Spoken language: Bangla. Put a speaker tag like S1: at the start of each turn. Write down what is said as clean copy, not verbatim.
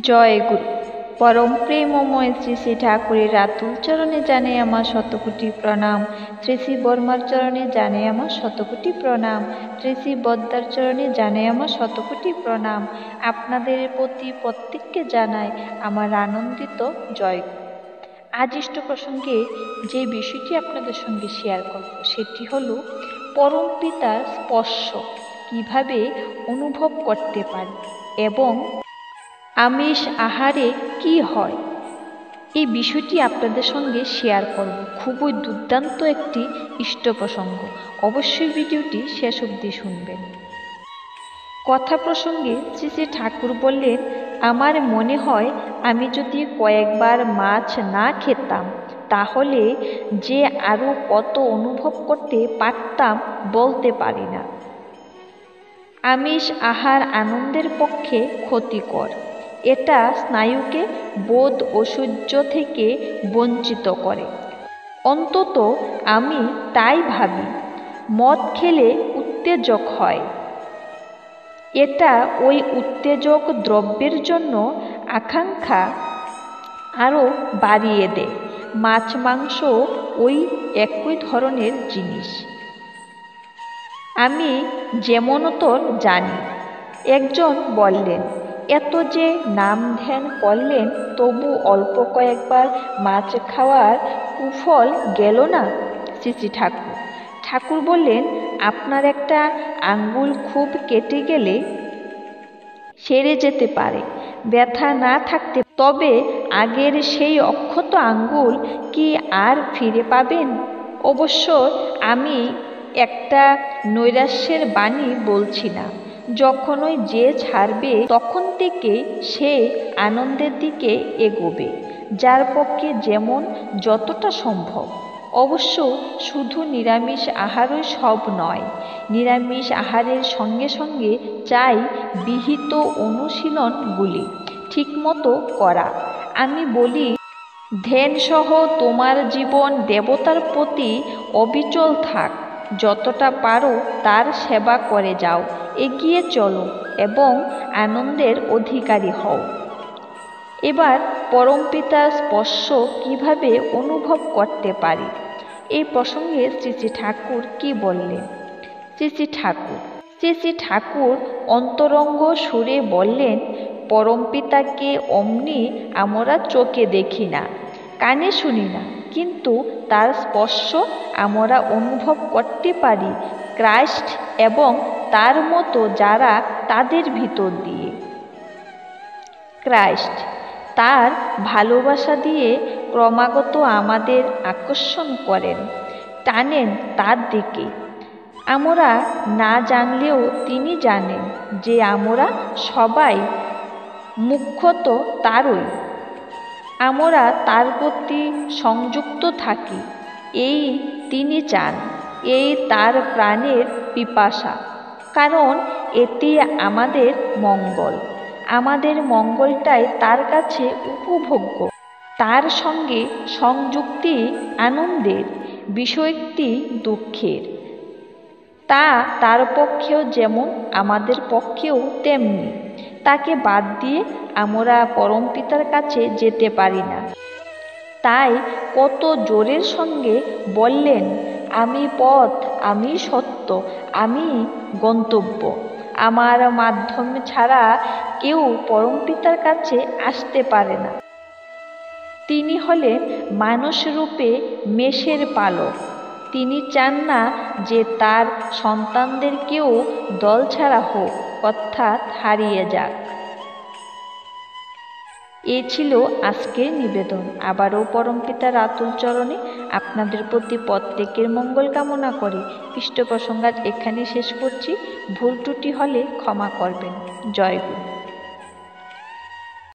S1: জয় গুরু। পরম প্রেমময় শ্রী শ্রী ঠাকুরের আতুল চরণে জানে আমার শতকোটি প্রণাম। শ্রী শ্রী বর্মার চরণে জানে আমার শতকোটি প্রণাম। শ্রী শ্রী বদ্দার চরণে জানে আমার শতকোটি প্রণাম। আপনাদের প্রতি প্রত্যেককে জানাই আমার আনন্দিত জয় গুরু। আজ ইষ্ট প্রসঙ্গে যে বিষয়টি আপনাদের সঙ্গে শেয়ার করব সেটি হলো পরম পিতার স্পর্শ কিভাবে অনুভব করতে পারি এবং আমিষ আহারে কি হয়, এই বিষয়টি আপনাদের সঙ্গে শেয়ার করব। খুবই দুর্দান্ত একটি ইষ্ট প্রসঙ্গ, অবশ্যই ভিডিওটি শেষ অবধি শুনবেন। কথা প্রসঙ্গে শ্রী শ্রী ঠাকুর বললেন, আমার মনে হয় আমি যদি কয়েকবার মাছ না খেতাম তাহলে যে আরও কত অনুভব করতে পারতাম বলতে পারি না। আমিষ আহার আনন্দের পক্ষে ক্ষতিকর। এটা স্নায়ুকে বোধ ঐশ্বর্য থেকে বঞ্চিত করে, অন্তত আমি তাই ভাবি। মদ খেলে উত্তেজক হয়, এটা ওই উত্তেজক দ্রব্যের জন্য আকাঙ্ক্ষা আরও বাড়িয়ে দেয়। মাছ মাংস ওই একই ধরনের জিনিস। আমি যেমনতর জানি। একজন বললেন, এত যে নাম ধ্যান করলেন তবু অল্প কয়েকবার মাছ খাওয়ার কুফল গেল না? শ্রী শ্রী ঠাকুর বললেন, আপনার একটা আঙ্গুল খুব কেটে গেলে সেরে যেতে পারে, ব্যথা না থাকতে, তবে আগের সেই অক্ষত আঙ্গুল কি আর ফিরে পাবেন? অবশ্য আমি একটা নৈরাশ্যের বাণী বলছি না। যখনই যে ছাড়বে তখন থেকে সে আনন্দের দিকে এগোবে, যার পক্ষে যেমন যতটা সম্ভব। অবশ্য শুধু নিরামিষ আহারই সব নয়। নিরামিষ আহারের সঙ্গে সঙ্গে চাই বিহিত অনুশীলনগুলি ঠিকমতো করা। আমি বলি, ধ্যানসহ তোমার জীবন দেবতার প্রতি অবিচল থাক। যতটা পারো তার সেবা করে যাও, এগিয়ে চলো এবং আনন্দের অধিকারী হও। এবার পরমপিতার স্পর্শ কিভাবে অনুভব করতে পারি, এই প্রসঙ্গে শ্রী শ্রী ঠাকুর কি বললেন? শ্রী শ্রী ঠাকুর অন্তরঙ্গ সুরে বললেন, পরমপিতাকে অমনি আমরা চোখে দেখি না, কানে শুনি না, কিন্তু তার স্পর্শ আমরা অনুভব করতে পারি ক্রাইস্ট এবং তার মতো যারা তাদের ভিতর দিয়ে। ক্রাইস্ট তার ভালোবাসা দিয়ে ক্রমাগত আমাদের আকর্ষণ করেন, টানেন তার দিকে। আমরা না জানলেও তিনি জানেন যে আমরা সবাই মুখ্যত তারই। আমরা তার প্রতি সংযুক্ত থাকি, এই তিনি চান, এই তার প্রাণের পিপাসা। কারণ এটি আমাদের মঙ্গল। আমাদের মঙ্গলটাই তার কাছে উপভোগ্য। তার সঙ্গে সংযুক্তি আনন্দের, বিষয়টি দুঃখের। তা তার পক্ষেও যেমন আমাদের পক্ষেও তেমনি। তাকে বাদ দিয়ে আমরা পরমপিতার কাছে যেতে পারি না। তাই কত জোরের সঙ্গে বললেন, আমি পথ, আমি সত্য, আমি গন্তব্য। আমার মাধ্যম ছাড়া কেউ পরমপিতার কাছে আসতে পারে না। তিনি হলেন মানুষরূপে মেষের পালক। তিনি চান না যে তার সন্তানদের কেউ দলছাড়া হোক, অর্থাৎ হারিয়ে যাক। এ ছিল আজকের নিবেদন। আবারও পরমপিতার আতুল চরণে আপনাদের প্রতি প্রত্যেকের মঙ্গল কামনা করে ইষ্ট প্রসঙ্গ এখানে শেষ করছি। ভুল ত্রুটি হলে ক্ষমা করবেন। জয় গুরু।